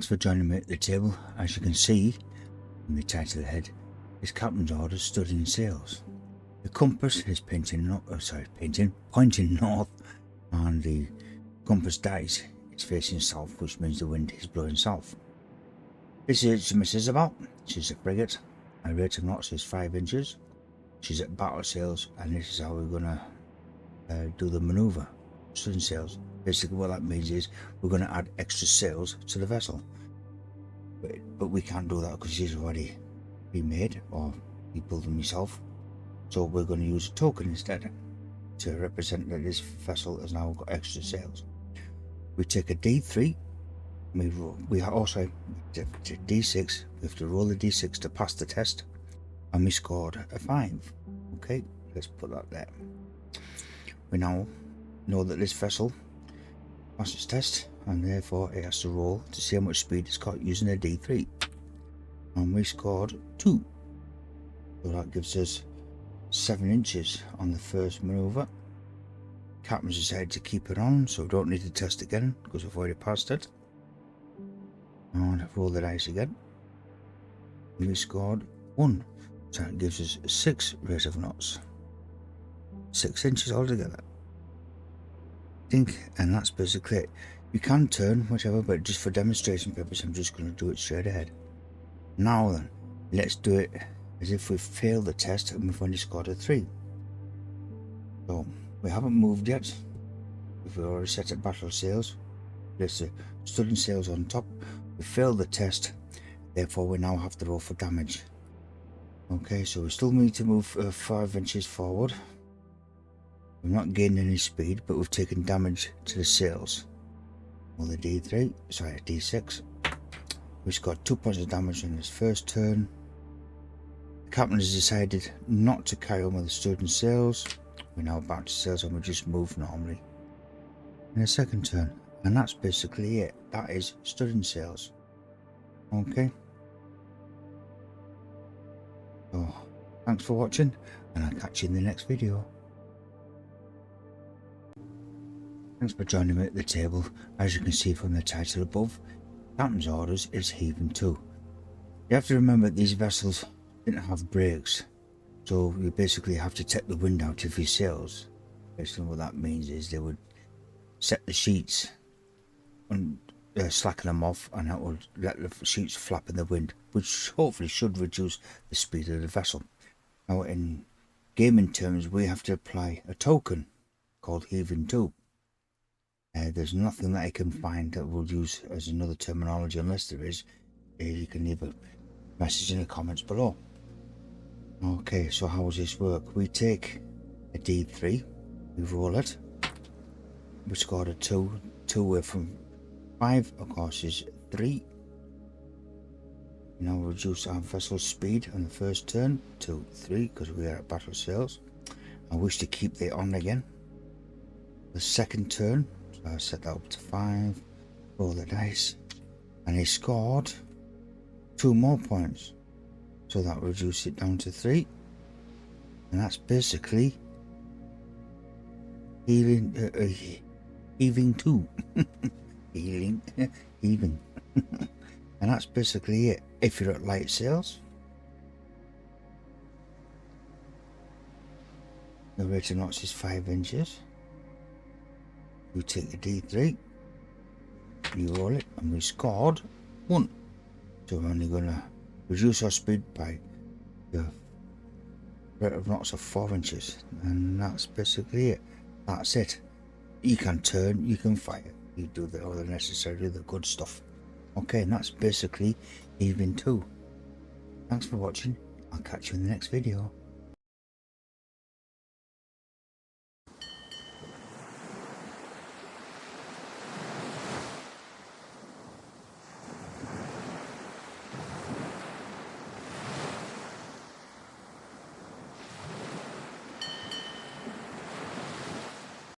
Thanks for joining me at the table. As you can see in the title head, is Captain's Orders studying sails. The compass is pointing north, and the compass dice is facing south, which means the wind is blowing south. This is Mrs. Isabel. She's a frigate. Her rate of knots is 5 inches. She's at battle sails, and this is how we're gonna do the manoeuvre. Studding sails. Basically what that means is we're going to add extra sails to the vessel, but we can't do that because she's already been made or we built them myself. So we're going to use a token instead to represent that this vessel has now got extra sails. We take a D3, we also take a D6, we have to roll the D6 to pass the test, and we scored a 5. Okay, let's put that there. We now know that this vessel passed its test, and therefore it has to roll to see how much speed it's got using a D3, and we scored 2, so that gives us 7 inches on the first manoeuvre. Captain's decided to keep it on, so we don't need to test again because we've already passed it. And roll the dice again, and we scored 1, so that gives us 6 rate of knots, 6 inches altogether. And that's basically it. You can turn whichever, but just for demonstration purpose I'm just going to do it straight ahead. Now then, let's do it as if we've failed the test and we've only scored a 3. So we haven't moved yet. If we already set at battle sails, let's studding sails on top. We failed the test, therefore we now have to roll for damage. Okay, so we still need to move 5 inches forward. We've not gained any speed, but we've taken damage to the sails. Well, the D6. We scored 2 points of damage in this first turn. The captain has decided not to carry on with the studding sails. We're now back to sails and we just move normally in the second turn. And that's basically it. That is studding sails. Okay. So, thanks for watching, and I'll catch you in the next video. Thanks for joining me at the table. As you can see from the title above, Captain's Orders is Heaving To. You have to remember these vessels didn't have brakes, so you basically have to take the wind out of your sails. Basically what that means is they would set the sheets and slacken them off, and that would let the sheets flap in the wind, which hopefully should reduce the speed of the vessel. Now in gaming terms we have to apply a token called Heaving To. There's nothing that I can find that will use as another terminology. Unless there is, you can leave a message in the comments below. Okay, so how does this work? We take a D3, we roll it, we scored a 2, 2 away from 5 of course is 3. Now reduce our vessel's speed on the first turn to 3 because we are at battle sails. I wish to keep it on again. The second turn, I set that up to 5, roll the dice, and he scored 2 more points, so that reduced it down to 3, and that's basically heaving to heaving and that's basically it. If you're at light sails, the rate of knots is 5 inches. We take the D3, you roll it, and we scored 1. So we're only going to reduce our speed by the rate of knots of 4 inches. And that's basically it. That's it. You can turn, you can fire, you do all the necessary, the good stuff. Okay, and that's basically Heaving To. Thanks for watching. I'll catch you in the next video.